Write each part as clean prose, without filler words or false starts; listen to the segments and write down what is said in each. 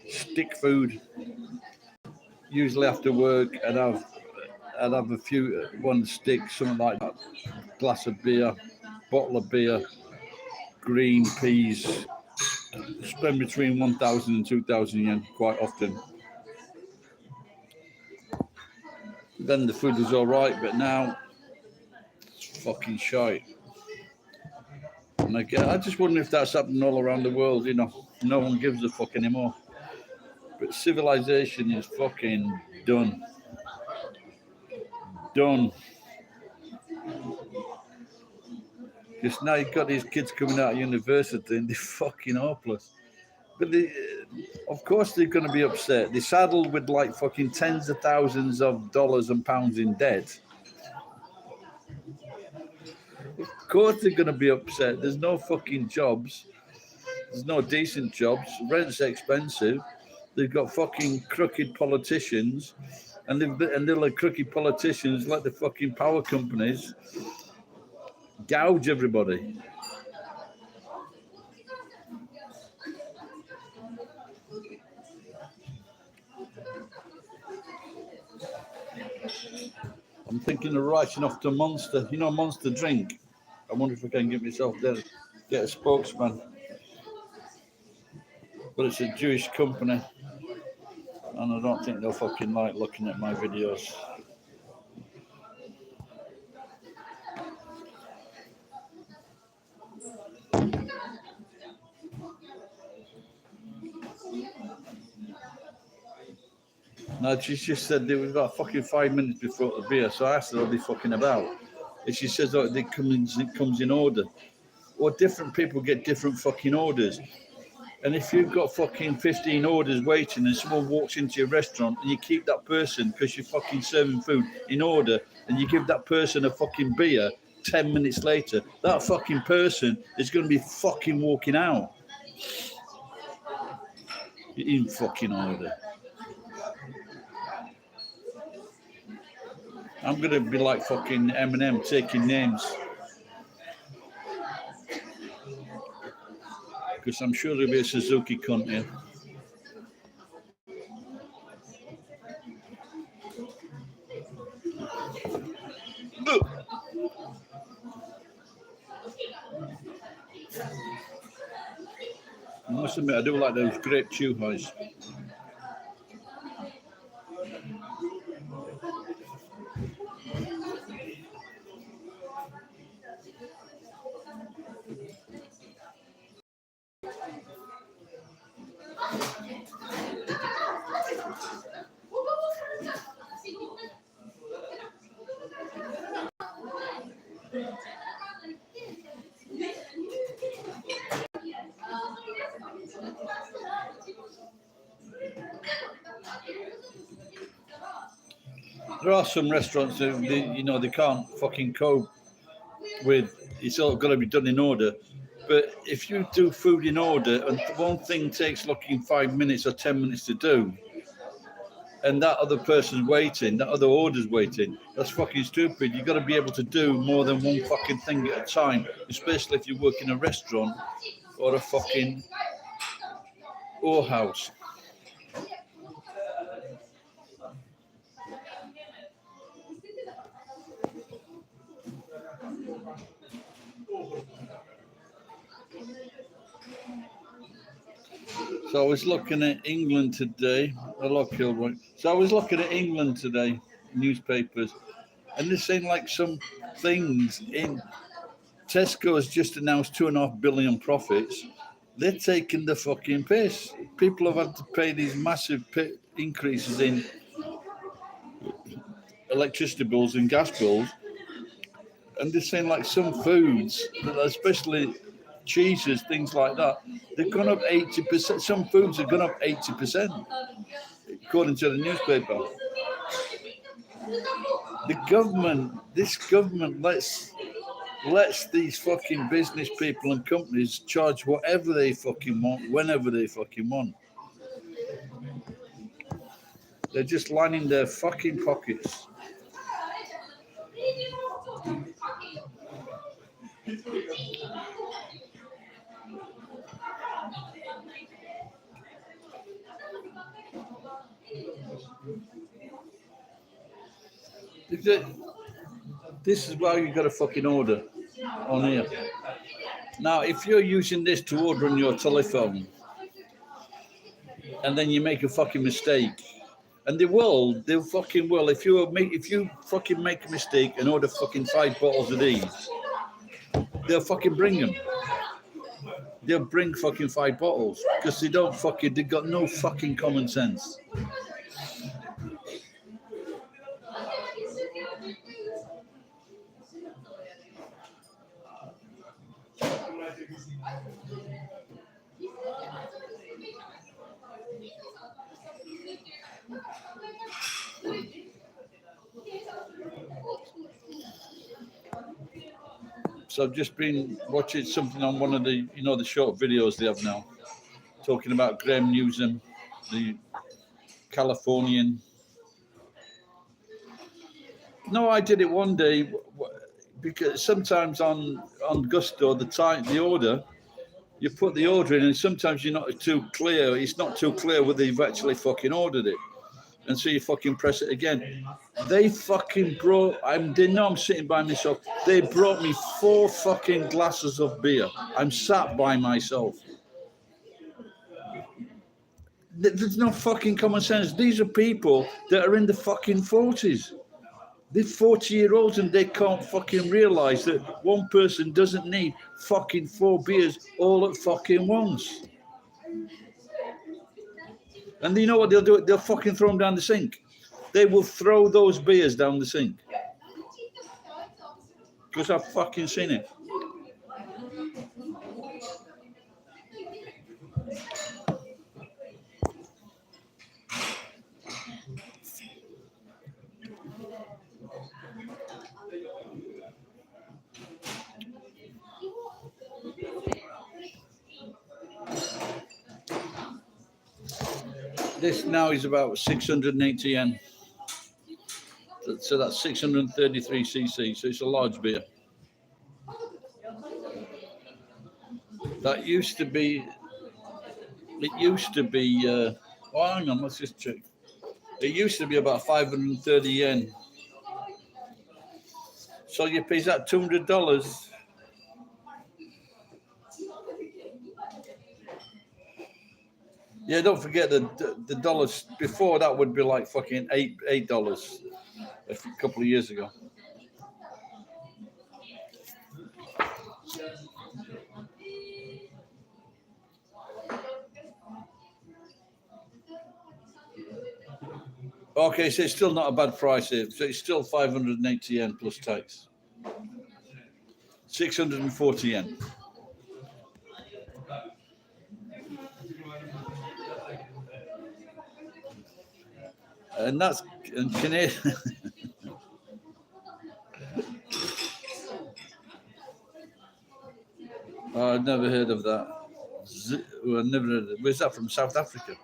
stick food. Usually after work, I'd have a few one stick, something like that, glass of beer, bottle of beer, green peas. Spend between 1,000 and 2,000 yen quite often. Then the food was all right, but now it's fucking shite. And I just wonder if that's happening all around the world. You know, no one gives a fuck anymore. But civilization is fucking done. Done. Because now you've got these kids coming out of university and they're fucking hopeless. But of course they're going to be upset. They're saddled with like fucking tens of thousands of dollars and pounds in debt. Of course they're going to be upset. There's no fucking jobs. There's no decent jobs. Rent's expensive. They've got fucking crooked politicians, and they're like crooked politicians let the fucking power companies gouge everybody. I'm thinking of writing off to Monster. You know Monster drink. I wonder if I can get myself there, get a spokesman. But it's a Jewish company, and I don't think they'll fucking like looking at my videos. No, she just said there was about fucking 5 minutes before the beer, so I asked her what they fucking about. And she says, oh, it comes in order. Well, different people get different fucking orders. And if you've got fucking 15 orders waiting and someone walks into your restaurant and you keep that person because you're fucking serving food in order and you give that person a fucking beer 10 minutes later, that fucking person is going to be fucking walking out. In fucking order. I'm going to be like fucking Eminem taking names. Because I'm sure there'll be a Suzuki cunt here. I must admit, I do like those grape chew highs. There are some restaurants that they can't fucking cope with. It's all got to be done in order. But if you do food in order and one thing takes looking 5 minutes or 10 minutes to do, and that other person's waiting, that other order's waiting, that's fucking stupid. You've got to be able to do more than one fucking thing at a time, especially if you work in a restaurant or a fucking whorehouse. So I was looking at England today. Hello, Kilroy. So I was looking at England today, newspapers, and they're saying like some things in Tesco has just announced 2.5 billion profits. They're taking the fucking piss. People have had to pay these massive increases in electricity bills and gas bills, and they're saying like some foods, especially cheeses, things like that, they've gone up 80%. Some foods have gone up 80%, according to the newspaper. This government lets these fucking business people and companies charge whatever they fucking want, whenever they fucking want. They're just lining their fucking pockets. This is why you got to fucking order on here. Now, if you're using this to order on your telephone, and then you make a fucking mistake, and they'll fucking will. If you fucking make a mistake and order fucking 5 bottles of these, they'll fucking bring them. They'll bring fucking 5 bottles because they got no fucking common sense. So I've just been watching something on one of the, the short videos they have now, talking about Graham Newsom, the Californian. No, I did it one day because sometimes on Gusto, the order, you put the order in and sometimes you're not too clear. It's not too clear whether you've actually fucking ordered it. And so you fucking press it again. They fucking they know I'm sitting by myself. They brought me 4 fucking glasses of beer. I'm sat by myself. There's no fucking common sense. These are people that are in the fucking 40s. They're 40-year-olds and they can't fucking realise that one person doesn't need fucking 4 beers all at fucking once. And you know what they'll do? They'll fucking throw them down the sink. They will throw those beers down the sink. Because I've fucking seen it. This now is about 680 yen. So that's 633 cc. So it's a large beer. That used to be. It used to be. Oh, hang on. Let's just check. It used to be about 530 yen. So you pay that $200. Yeah, don't forget the dollars before that would be like fucking $8 a couple of years ago. Okay, so it's still not a bad price here. So it's still 580 yen plus tax. 640 yen. And that's Canadian. Oh, I've never heard of that. I've never heard of it. Where's that from? South Africa?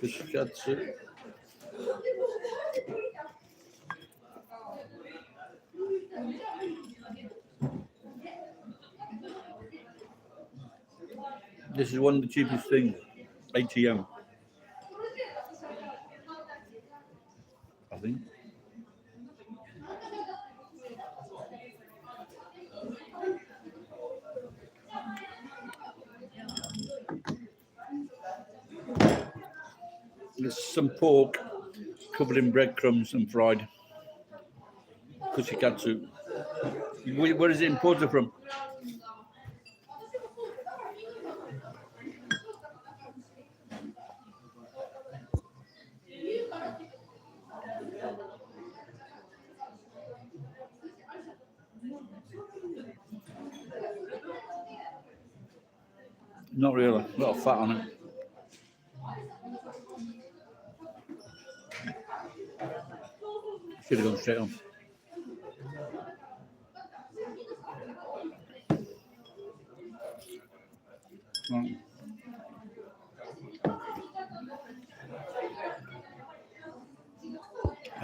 Kushikatsu. This is one of the cheapest things. ATM. I think. There's some pork covered in breadcrumbs and fried. Kushikatsu. Where is it imported from? Not really. A lot of fat on it. Should have gone straight on. Right.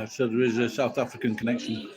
So there is a South African connection.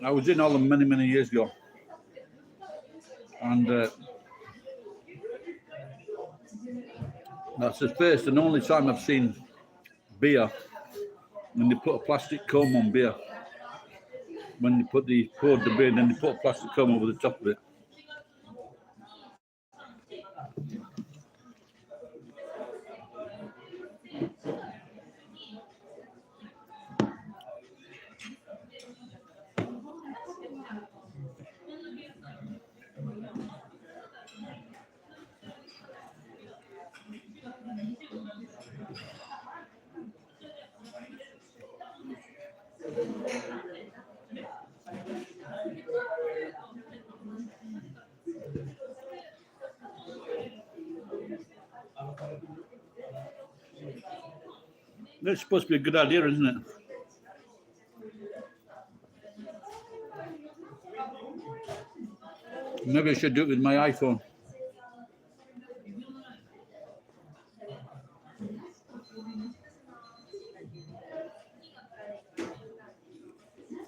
I was in Holland many, many years ago, and that's the first and only time I've seen beer when they put a plastic comb on beer. When they poured the beer, and then they put a plastic comb over the top of it. That's supposed to be a good idea, isn't it? Maybe I should do it with my iPhone.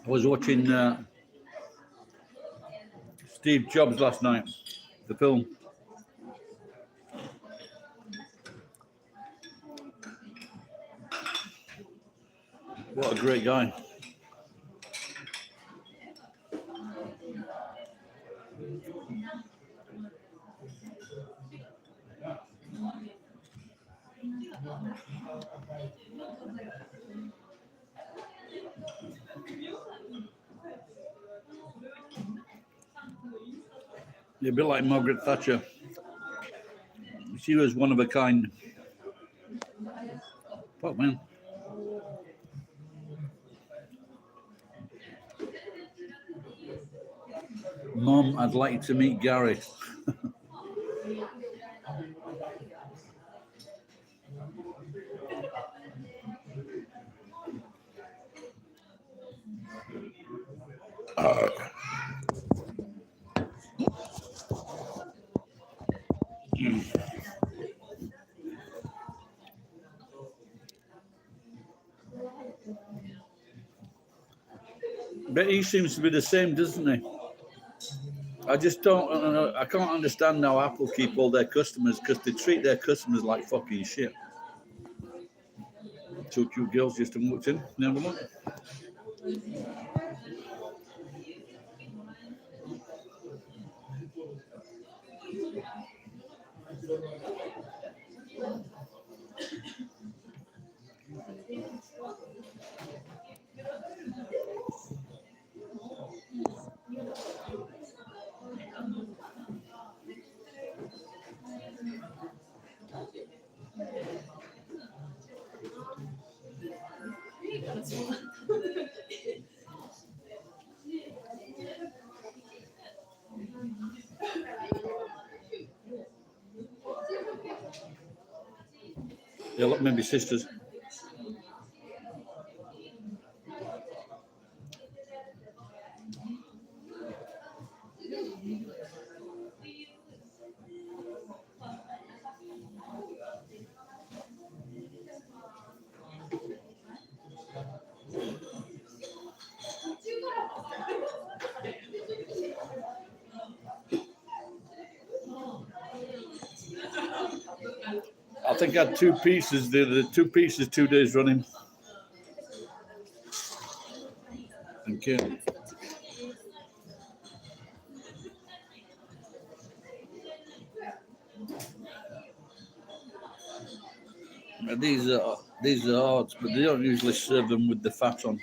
I was watching Steve Jobs last night, the film. What a great guy. You're a bit like Margaret Thatcher. She was one of a kind. Fuck, man. Mom, I'd like to meet Gary. But he seems to be the same, doesn't he? I just don't. I can't understand how Apple keep all their customers because they treat their customers like fucking shit. Two cute girls just walked in. Never mind. Yeah, look, maybe sisters. I think I had two pieces. The 2 pieces 2 days running. Thank you. These are hard, but they don't usually serve them with the fat on.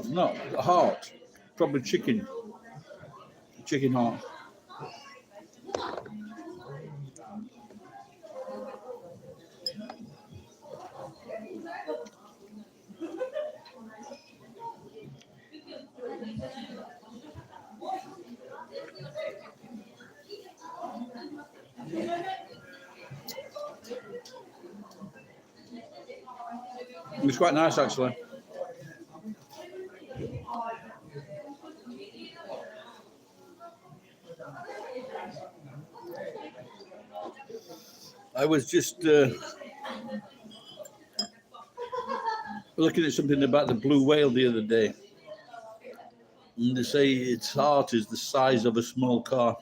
Not heart, probably chicken heart. It's quite nice actually. I was just looking at something about the blue whale the other day, and they say its heart is the size of a small car.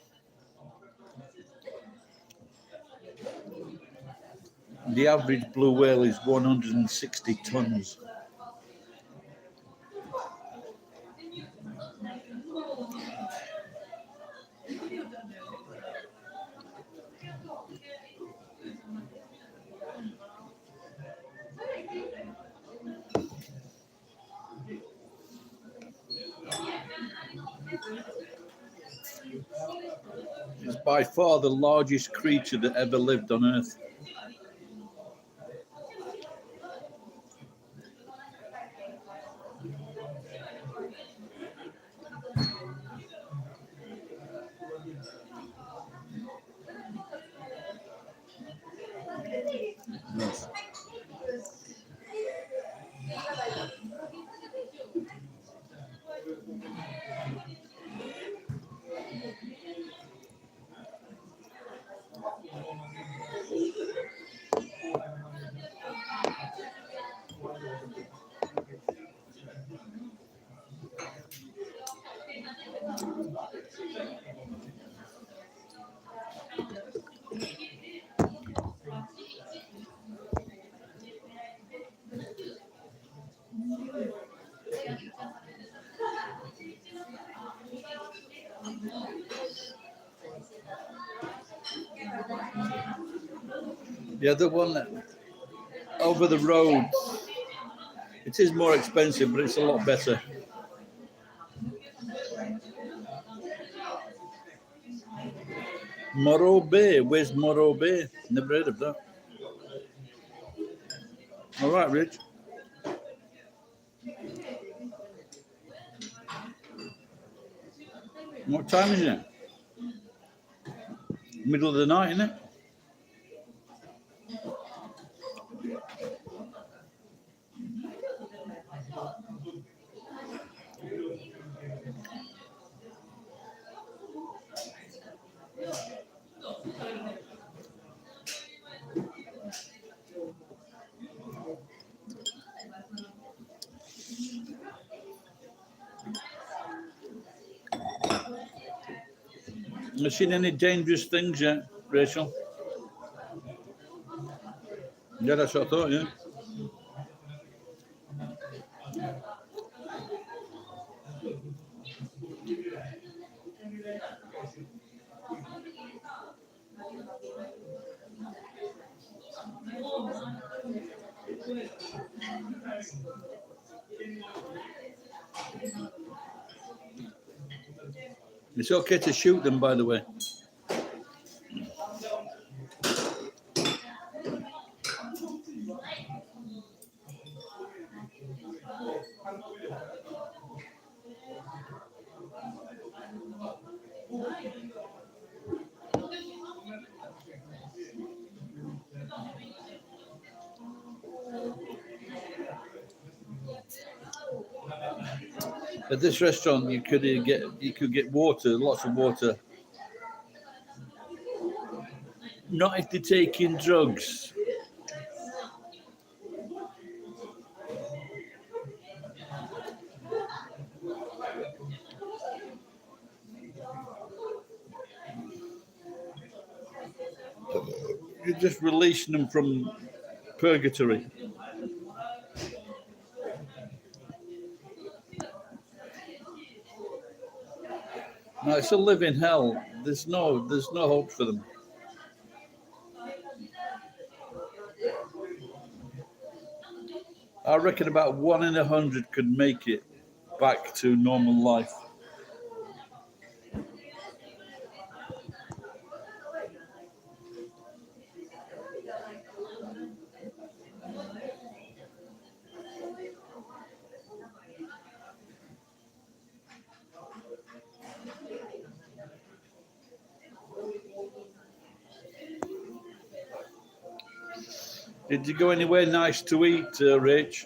The average blue whale is 160 tons. It's by far the largest creature that ever lived on Earth. Yes. The other one over the road, it is more expensive, but it's a lot better. Morro Bay, where's Morro Bay? Never heard of that. All right, Rich. What time is it? Middle of the night, isn't it? Have you seen any dangerous things yet, Rachel? Yeah, that's what I thought, yeah. It's okay to shoot them, by the way. At this restaurant, you could get water, lots of water. Not if they're taking drugs. You're just releasing them from purgatory. No, it's a living hell. There's no hope for them. I reckon about 1 in 100 could make it back to normal life. Did you go anywhere nice to eat, Rach?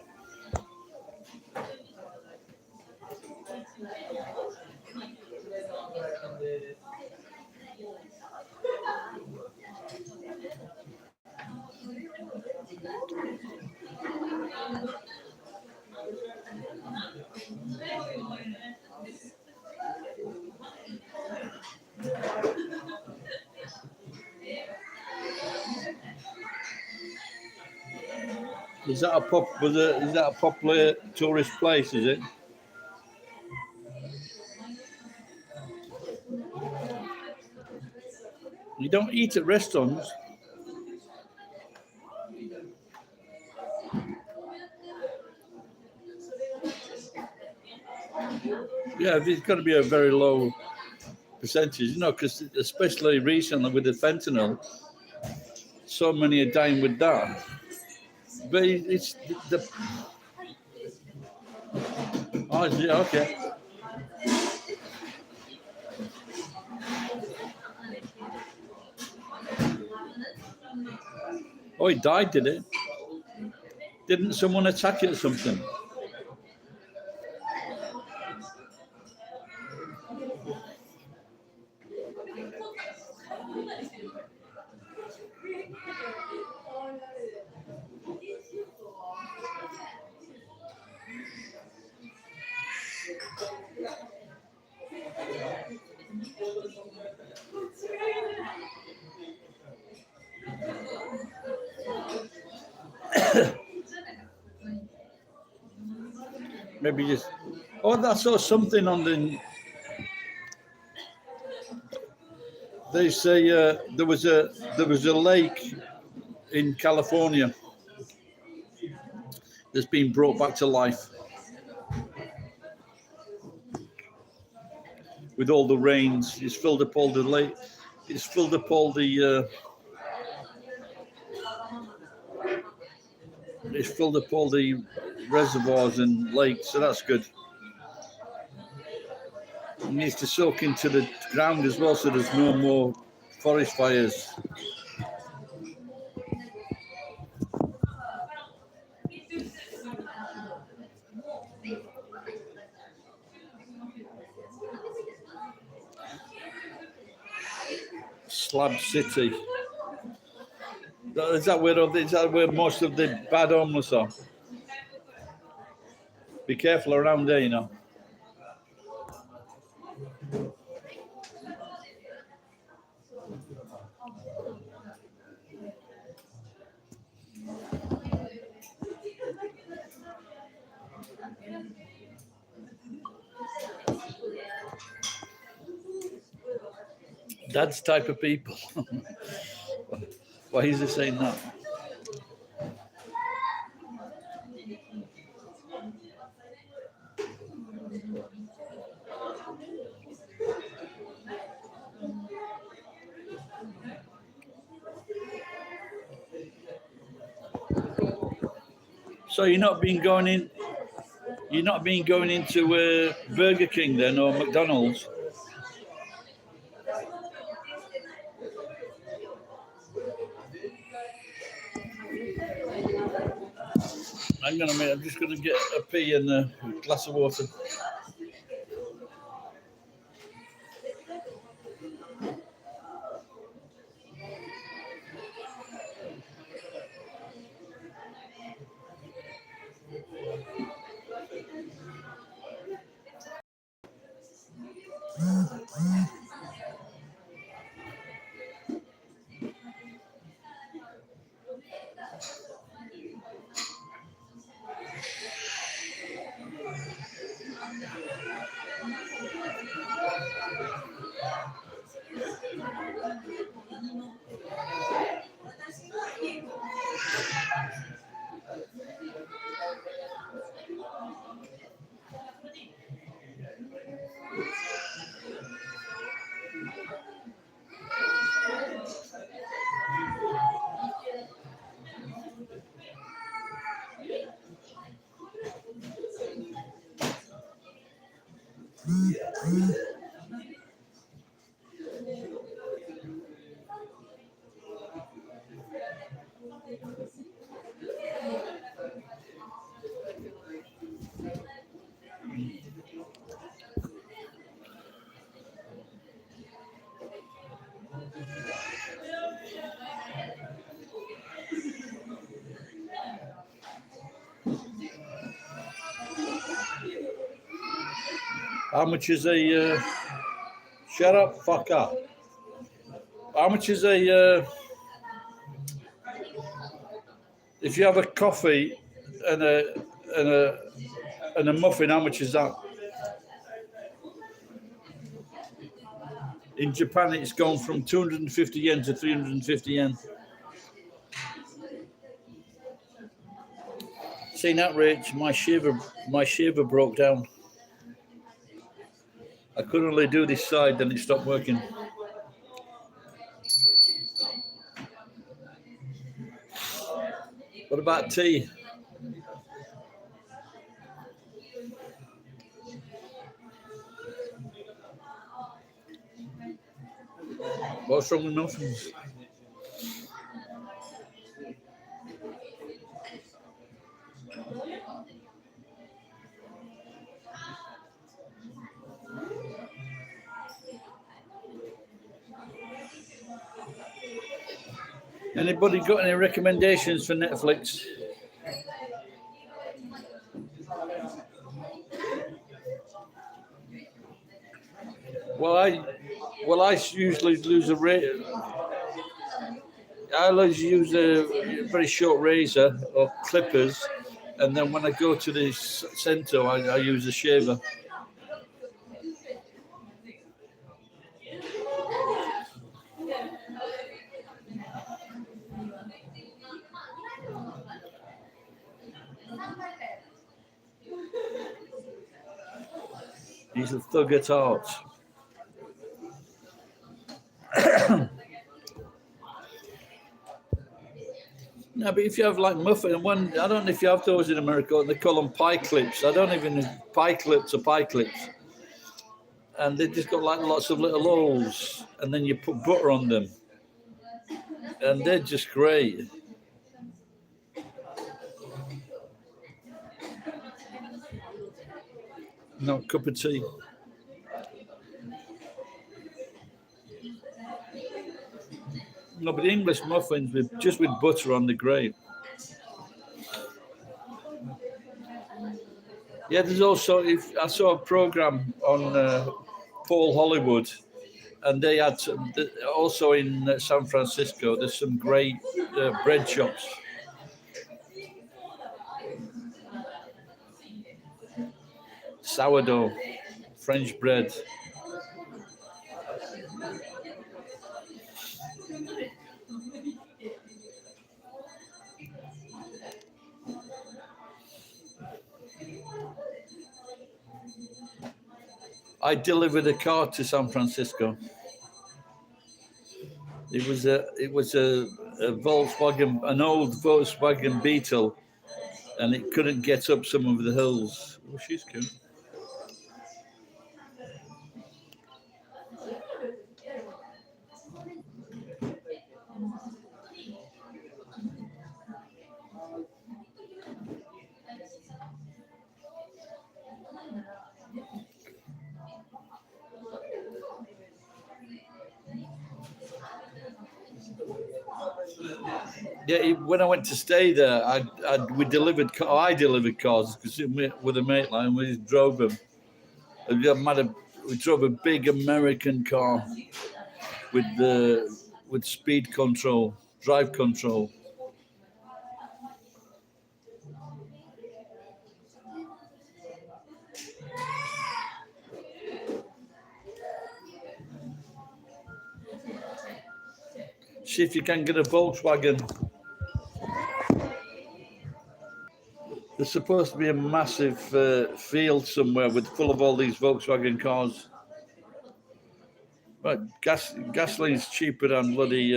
Is that a popular tourist place? Is it? You don't eat at restaurants. Yeah, it's got to be a very low percentage, because especially recently with the fentanyl, so many are dying with that. But it's the. Oh, yeah, okay. Oh, he died, did it? Didn't someone attack it or something? Maybe just. Oh, I saw something on the. They say there was a lake in California that's been brought back to life with all the rains. It's filled up all the lake. It's filled up all the. It's filled up all the reservoirs and lakes, so that's good. It needs to soak into the ground as well, so there's no more forest fires. Slab City. Is that where most of the bad homeless are? Be careful around there, Dad's type of people. Why is he saying that? So you're not been going in. You're not been going into Burger King then or McDonald's. Hang on a minute. I'm just going to get a pee and a glass of water. How much is a? Shut up, fucker. How much is a? If you have a coffee and a muffin, how much is that? In Japan, it's gone from 250 yen to 350 yen. Seen that, Rich? My shaver broke down. I could only do this side, then it stopped working. What about tea? What's wrong with muffins? Anybody got any recommendations for Netflix? Well, I usually I always use a very short razor or clippers, and then when I go to the centre, I use a shaver. He's a thug at heart. No, but if you have like muffin, I don't know if you have those in America, they call them pie clips. I don't even know pie clips or pie clips. And they just got like lots of little holes, and then you put butter on them. And they're just great. No, cup of tea. No, but the English muffins with butter on, the great. Yeah, there's also, if I saw a program on Paul Hollywood, and they had also in San Francisco. There's some great bread shops. Sourdough, French bread. I delivered a car to San Francisco. It was a Volkswagen, an old Volkswagen Beetle, and it couldn't get up some of the hills. Oh, she's cute. Yeah, when I went to stay there, I delivered cars because with a mate line, we drove them. We drove a big American car with speed control, drive control. See if you can get a Volkswagen. There's supposed to be a massive field somewhere full of all these Volkswagen cars. But gasoline's cheaper than bloody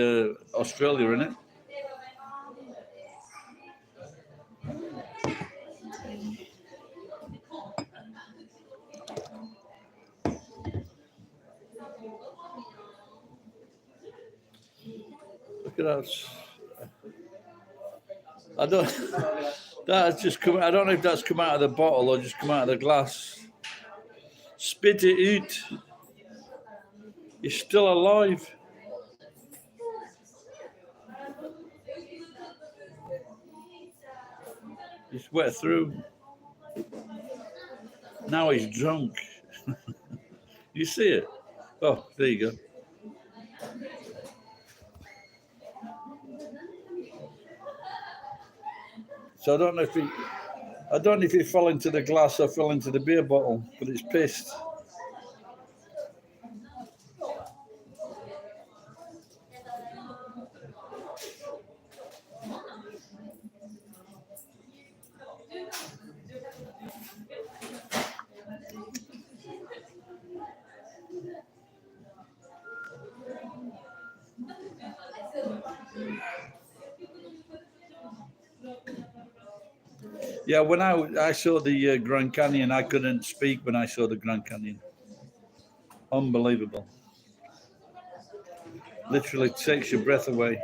Australia, isn't it? Look at that. I don't. That's just come. I don't know if that's come out of the bottle or just come out of the glass. Spit it out. He's still alive. He's wet through. Now he's drunk. You see it? Oh, there you go. So I don't know if he fell into the glass or fell into the beer bottle, but it's pissed. Yeah, when I saw the Grand Canyon, I couldn't speak when I saw the Grand Canyon. Unbelievable. Literally takes your breath away.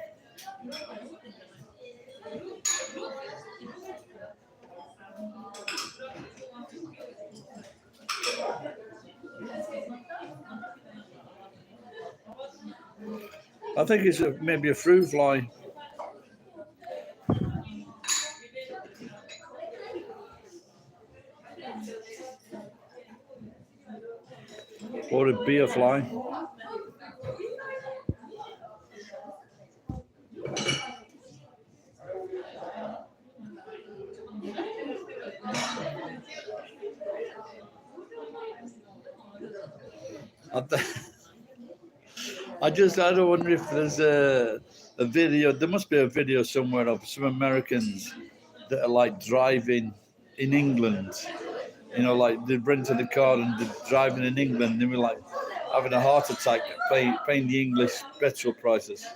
I think it's maybe a fruit fly. Or a beer fly. I don't wonder if there's a video. There must be a video somewhere of some Americans that are like driving in England. You know, like they rented a car and they're driving in England. And they were like having a heart attack, paying the English petrol prices.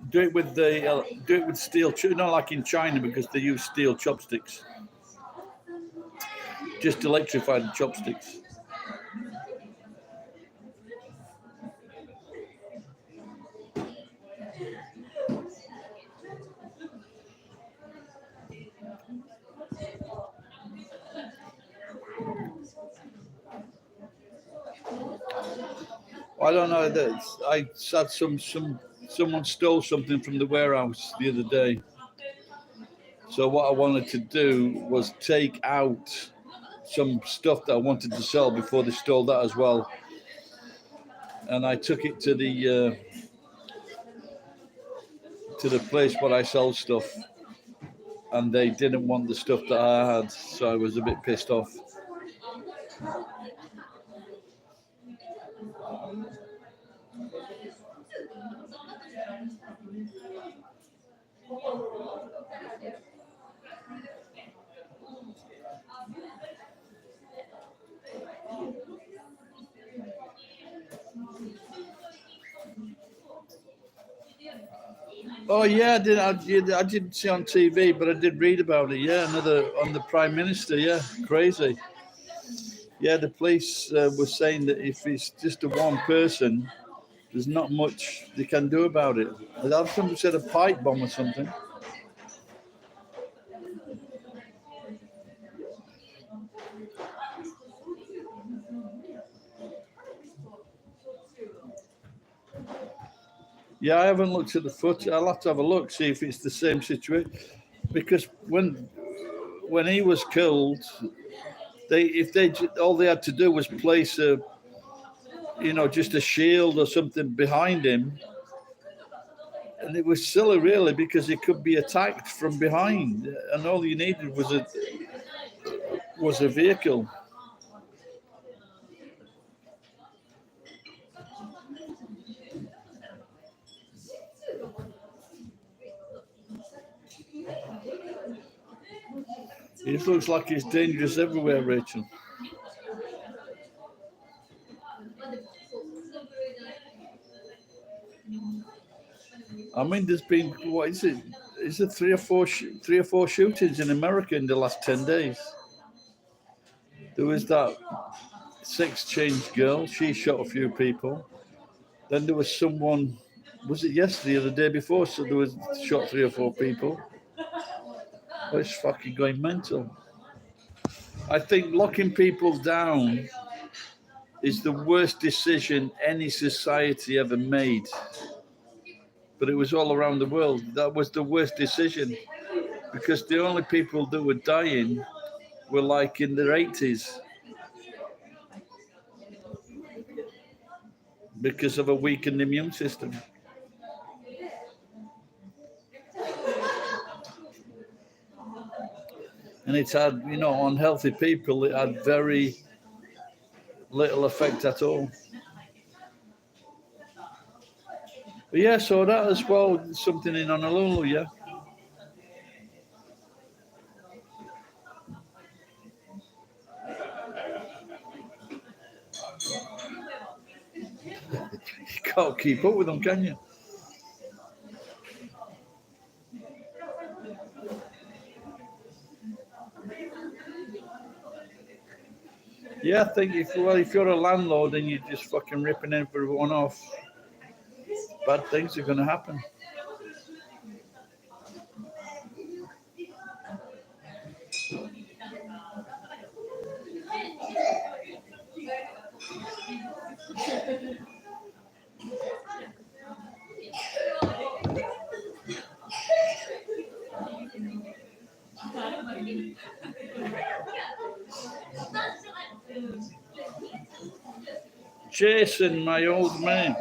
Do it with steel, not like in China because they use steel chopsticks. Just electrify the chopsticks. I don't know that I said someone stole something from the warehouse the other day. So what I wanted to do was take out some stuff that I wanted to sell before they stole that as well. And I took it to the place where I sell stuff, and they didn't want the stuff that I had, so I was a bit pissed off. Oh yeah, I didn't see on TV, but I did read about it. Yeah, another on the Prime Minister. Yeah, crazy. Yeah, the police was saying that if it's just a one person, there's not much they can do about it. I thought somebody said a pipe bomb or something. Yeah, I haven't looked at the footage. I'll have to have a look, see if it's the same situation. Because when he was killed, all they had to do was place just a shield or something behind him, and it was silly really because he could be attacked from behind, and all you needed was a vehicle. It looks like it's dangerous everywhere, Rachel. I mean, there's been what is it? Is it three or four shootings in America in the last 10 days? There was that sex change girl. She shot a few people. Then there was someone. Was it yesterday or the day before? So there was shot three or four people. Oh, it's fucking going mental. I think locking people down is the worst decision any society ever made. But it was all around the world. That was the worst decision because the only people that were dying were like in their 80s because of a weakened immune system. And it's had, on healthy people, it had very little effect at all. But yeah, so that as well, something in Honolulu, yeah. You can't keep up with them, can you? Yeah, I think if you're a landlord and you're just fucking ripping everyone off, bad things are going to happen. Jason, my old man.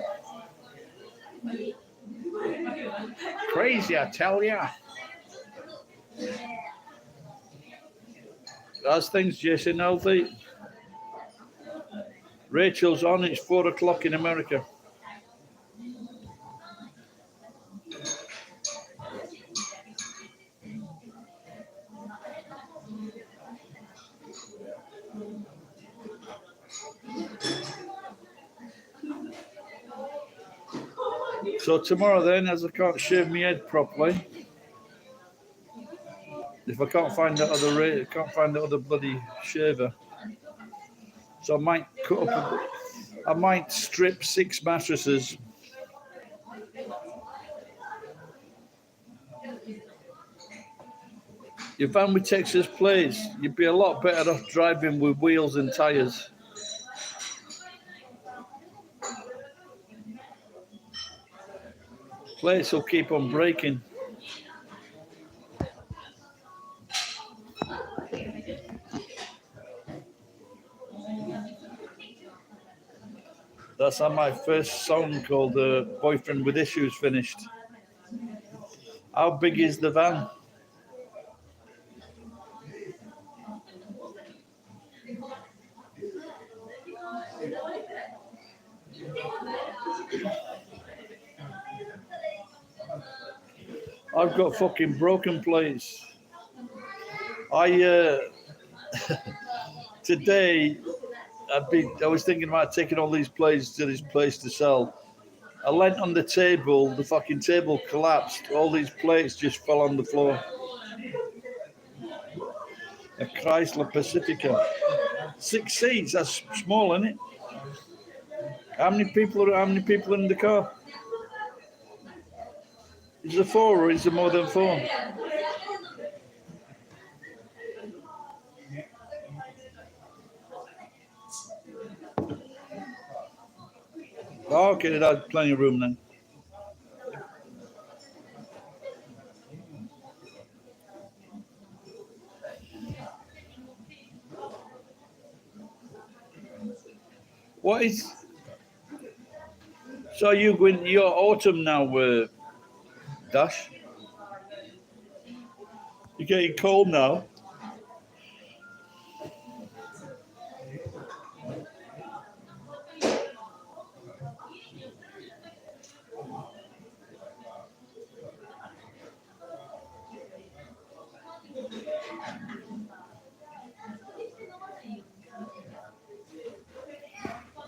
Crazy, I tell ya. How's things, Jason? Healthy? Rachel's on. It's 4 o'clock in America. So tomorrow then, as I can't shave my head properly, if I can't find the other bloody shaver, so I might I might strip 6 mattresses. If I'm with Texas Plates, you'd be a lot better off driving with wheels and tires. Plates will keep on breaking. That's how my first song called Boyfriend with Issues finished. How big is the van? I've got fucking broken plates. I today I was thinking about taking all these plates to this place to sell. I leant on the table, the fucking table collapsed. All these plates just fell on the floor. A Chrysler Pacifica. 6 seats, that's small, isn't it? How many people are in the car? Is it 4 or is it more than 4? Oh, okay, that's plenty of room then. What is? So you going? You're autumn now, Dash. You're getting cold now.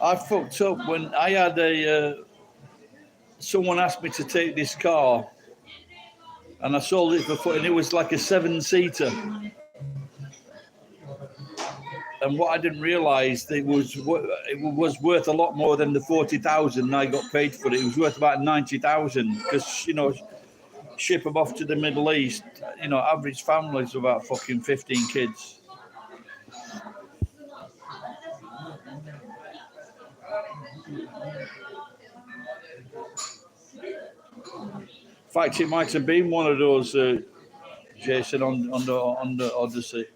I fucked up when I had someone asked me to take this car, and I sold it for, and it was like a 7-seater. And what I didn't realise, it was worth a lot more than the 40,000 I got paid for it. It was worth about 90,000 because ship them off to the Middle East. Average families about fucking 15 kids. In fact, it might have been one of those, Jason, on the Odyssey.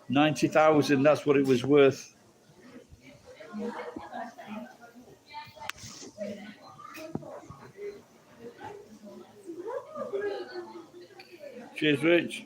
90,000. That's what it was worth. Cheers, Rich.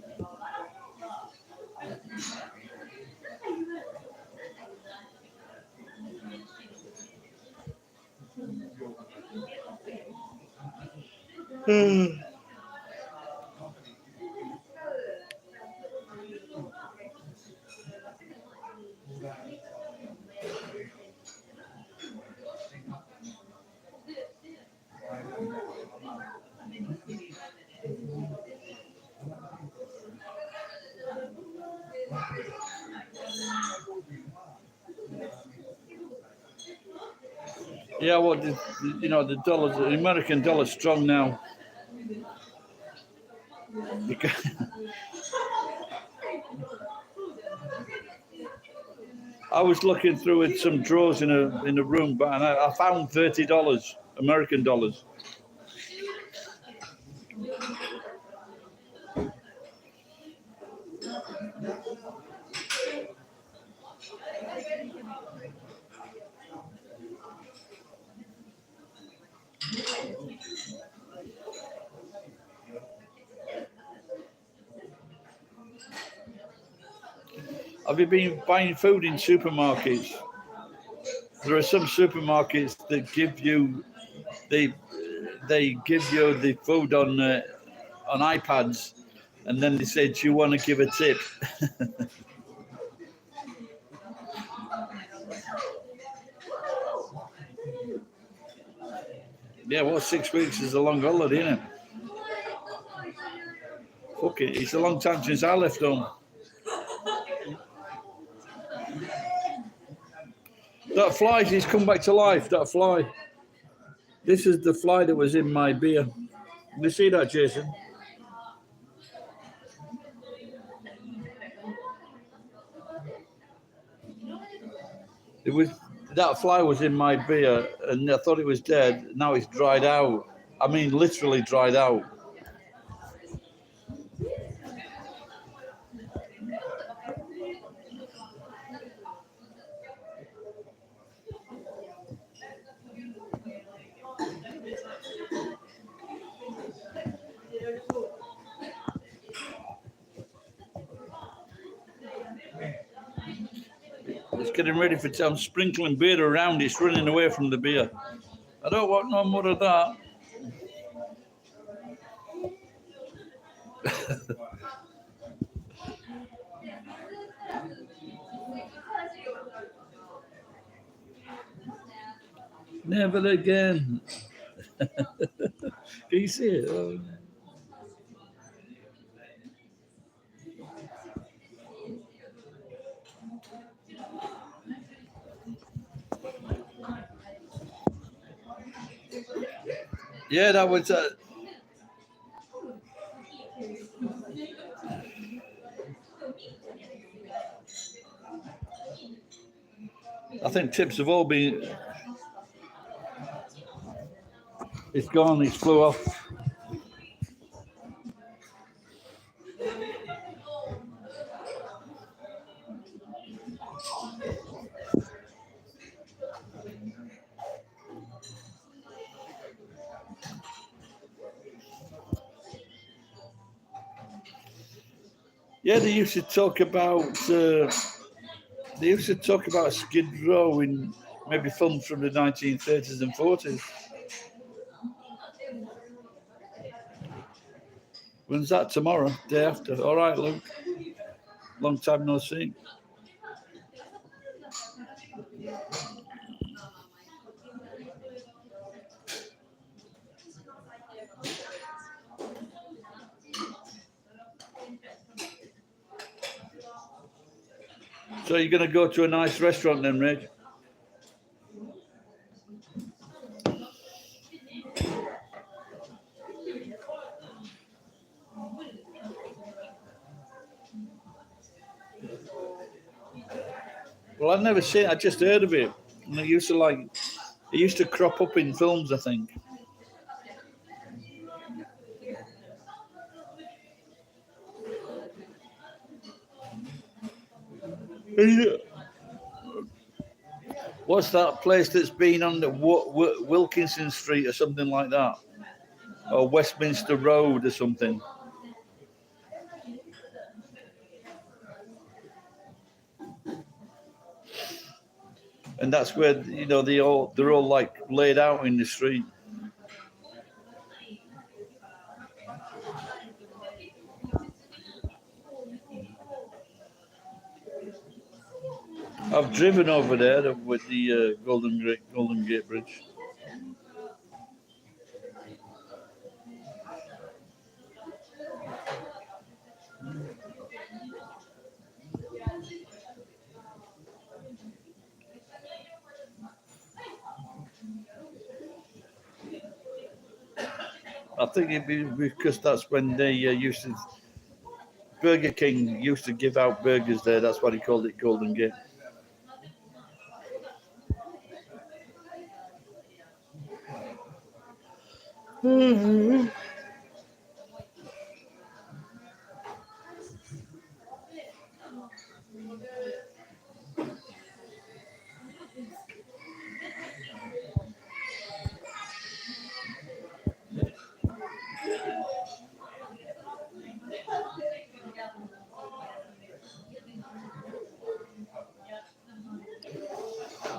Yeah, well, the dollar, the American dollar's strong now. I was looking through some drawers in a room, and I found $30 American dollars. Have you been buying food in supermarkets? There are some supermarkets that give you the food on iPads, and then they say, "Do you want to give a tip?" Yeah, well, 6 weeks is a long holiday, isn't it? Fuck it, it's a long time since I left home. That fly, he's come back to life, that fly. This is the fly that was in my beer. You see that, Jason? That fly was in my beer, and I thought it was dead. Now it's dried out. I mean, literally dried out. It's getting ready for I'm sprinkling beer around. It's running away from the beer. I don't want no more of that. Never again. Can you see it? Oh. Yeah, that was. I think tips have all been. It's gone. It's flew off. Yeah, they used to talk about. They used to talk about Skid Row in maybe films from the 1930s and 40s. When's that? Tomorrow? Day after? All right, Luke. Long time no see. So you're going to go to a nice restaurant then, Reg? Well, I've never seen it. I just heard of it. And it used to crop up in films, I think. What's that place that's been on the Wilkinson Street or something like that? Or Westminster Road or something? And that's where they're all like laid out in the street. I've driven over there with the Golden Gate Bridge. I think it'd be because that's when they used to. Burger King used to give out burgers there. That's why they called it Golden Gate.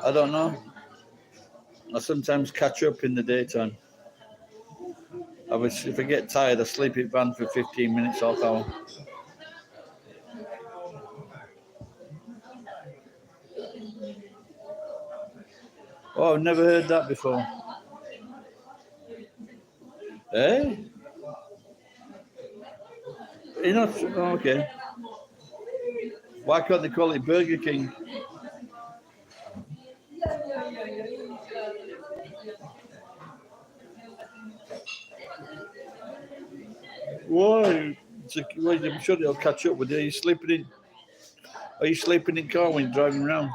I don't know. I sometimes catch up in the daytime. If I get tired, I sleep in van for 15 minutes, half hour. Oh, I've never heard that before. Eh? You're not? Oh, okay. Why can't they call it Burger King? Why? I'm sure they'll catch up with you. Are you sleeping in car when you're driving around?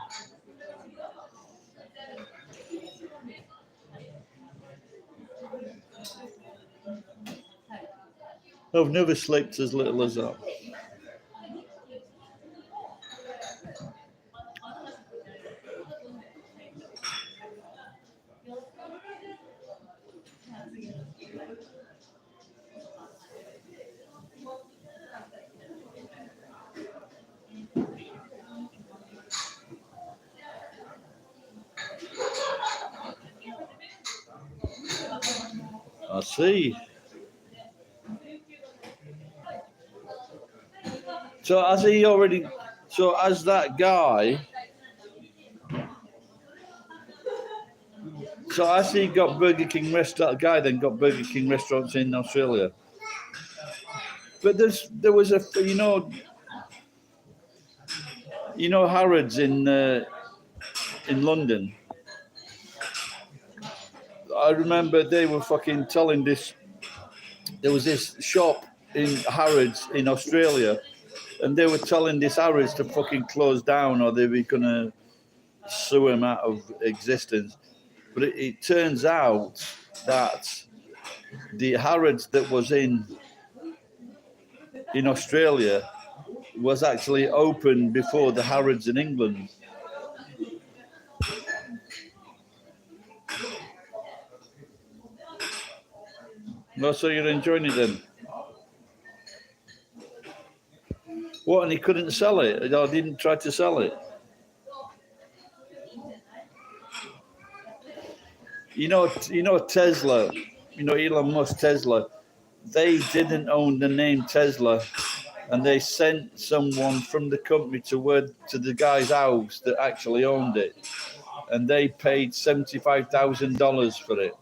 I've never slept as little as that. I see. So has that guy So I see got Burger King restaurant guy then got Burger King restaurants in Australia. But there was a Harrods in London. I remember they were fucking telling this. There was this shop in Harrods in Australia, and they were telling this Harrods to fucking close down or they were gonna sue him out of existence. But it turns out that the Harrods that was in Australia was actually open before the Harrods in England. No, so you're enjoying it then? What? And he couldn't sell it, or didn't try to sell it? You know Tesla. You know Elon Musk, Tesla. They didn't own the name Tesla, and they sent someone from the company to the guy's house that actually owned it, and they paid $75,000 for it.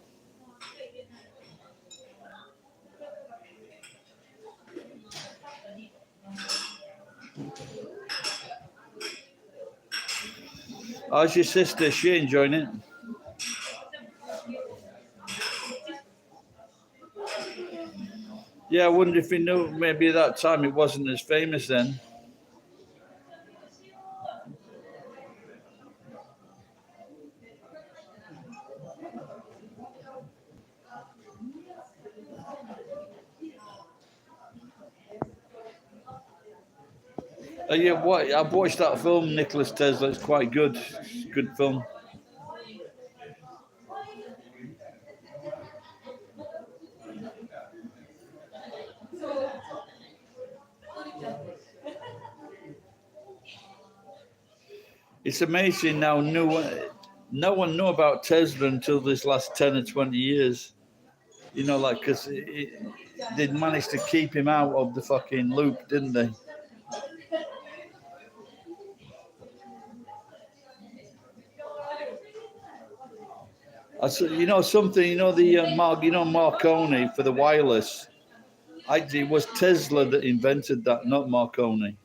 How's your sister? Is she enjoying it? Yeah, I wonder if he knew. Maybe at that time it wasn't as famous then. Yeah, I've watched that film, Nicholas Tesla. It's quite good. It's a good film. It's amazing now. No one knew about Tesla until this last 10 or 20 years. You know, like, because they'd managed to keep him out of the fucking loop, didn't they? You know something. You know Marconi for the wireless. Actually, it was Tesla that invented that, not Marconi.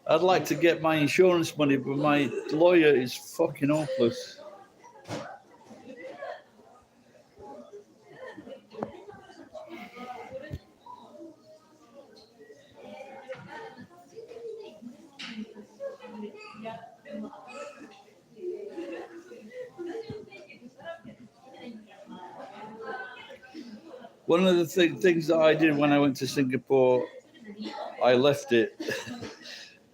I'd like to get my insurance money, but my lawyer is fucking hopeless. One of the things that I did when I went to Singapore, I left it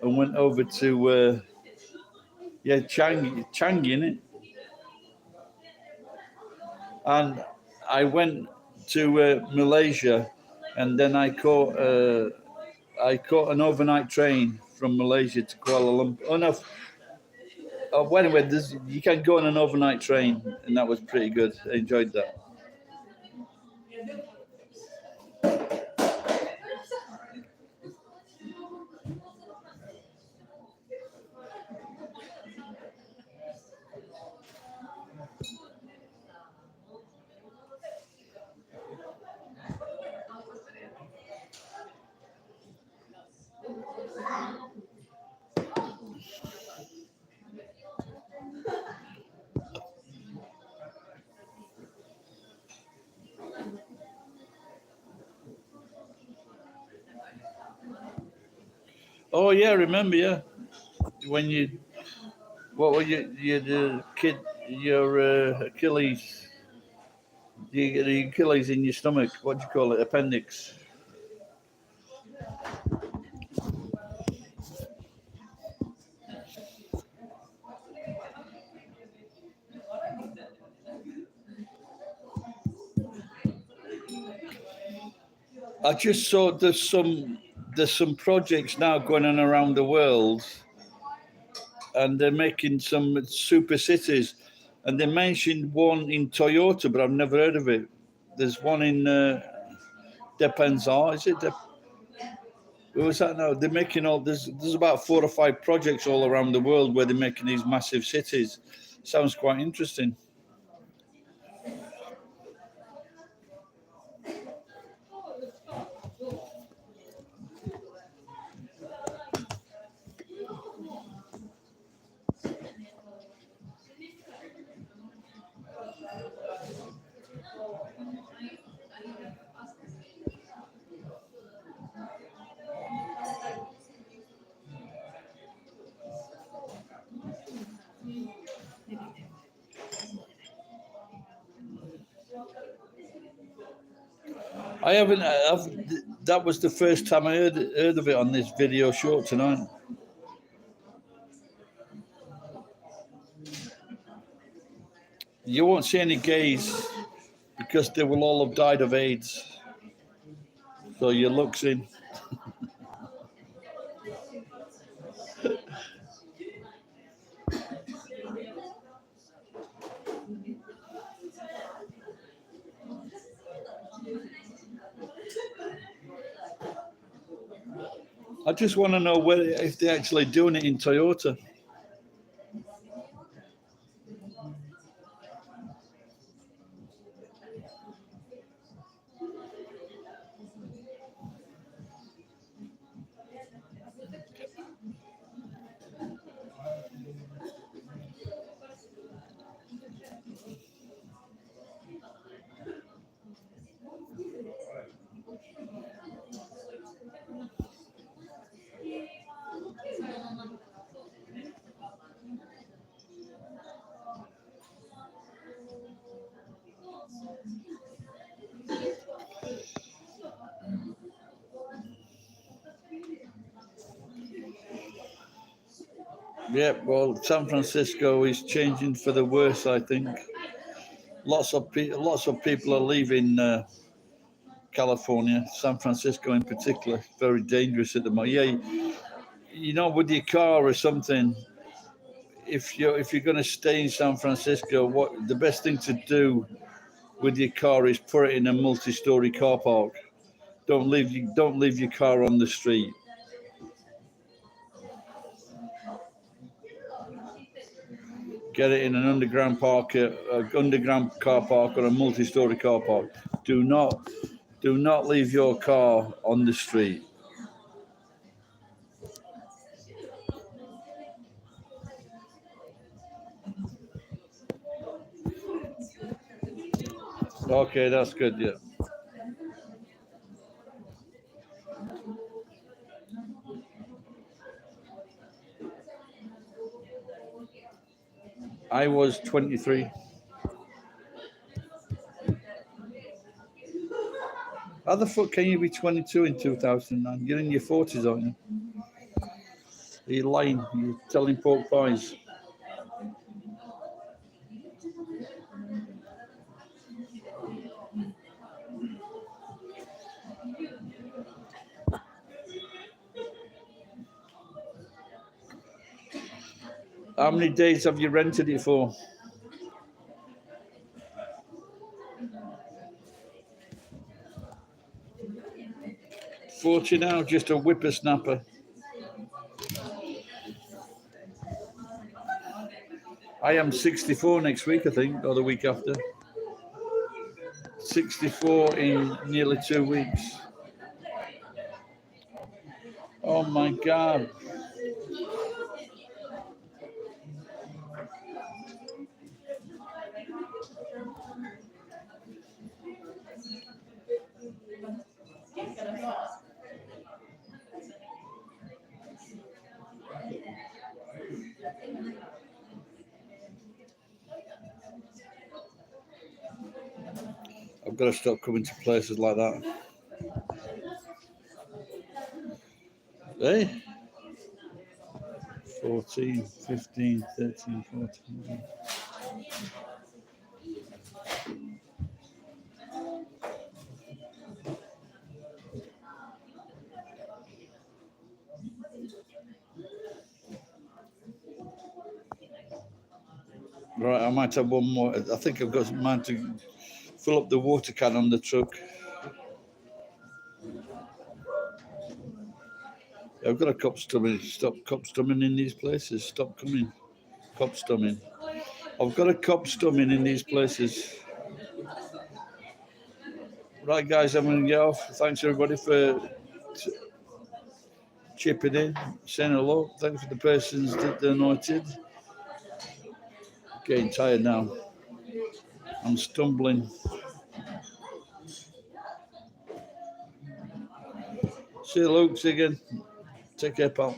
and went over to Changi, innit? And I went to Malaysia, and then I caught an overnight train from Malaysia to Kuala Lumpur. Oh no! Anyway, you can go on an overnight train, and that was pretty good. I enjoyed that. Oh yeah, remember? Yeah, when what were the kid, your Achilles, the Achilles in your stomach? What do you call it? Appendix. I just saw there's some projects now going on around the world, and they're making some super cities, and they mentioned one in Toyota, but I've never heard of it. There's one in Depensar, is it? Who was that now? They're making all there's about 4 or 5 projects all around the world where they're making these massive cities. Sounds quite interesting. I haven't. That was the first time I heard of it on this video short tonight. You won't see any gays because they will all have died of AIDS. So your luck's in. I just want to know if they're actually doing it in Toyota. Yeah, well, San Francisco is changing for the worse, I think. Lots of people are leaving California, San Francisco in particular. Very dangerous at the moment. Yeah, with your car or something. If you're going to stay in San Francisco, what the best thing to do with your car is put it in a multi-story car park. Don't leave your car on the street. Get it in an underground car park or a multi-story car park. Do not leave your car on the street. Okay, that's good. Yeah, I was 23. How the fuck can you be 22 in 2009? You're in your 40s, aren't you? You're lying. You're telling pork pies. How many days have you rented it for? 40 now, just a whippersnapper. I am 64 next week, I think, or the week after. 64 in nearly 2 weeks. Oh my God. I've got to stop coming to places like that. Hey? 14, 15, 13, 14. Right, I might have one more. I think I've got mine to fill up the water can on the truck. I've got a cop stumming. Stop cop stumming in these places. Stop coming. Cop stumming. I've got a cop stumming in these places. Right, guys, I'm going to get off. Thanks, everybody, for chipping in, saying hello. Thanks for the persons that donated. Getting tired now. I'm stumbling. See you, Luke. See you again. Take care, pal.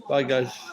Bye, guys.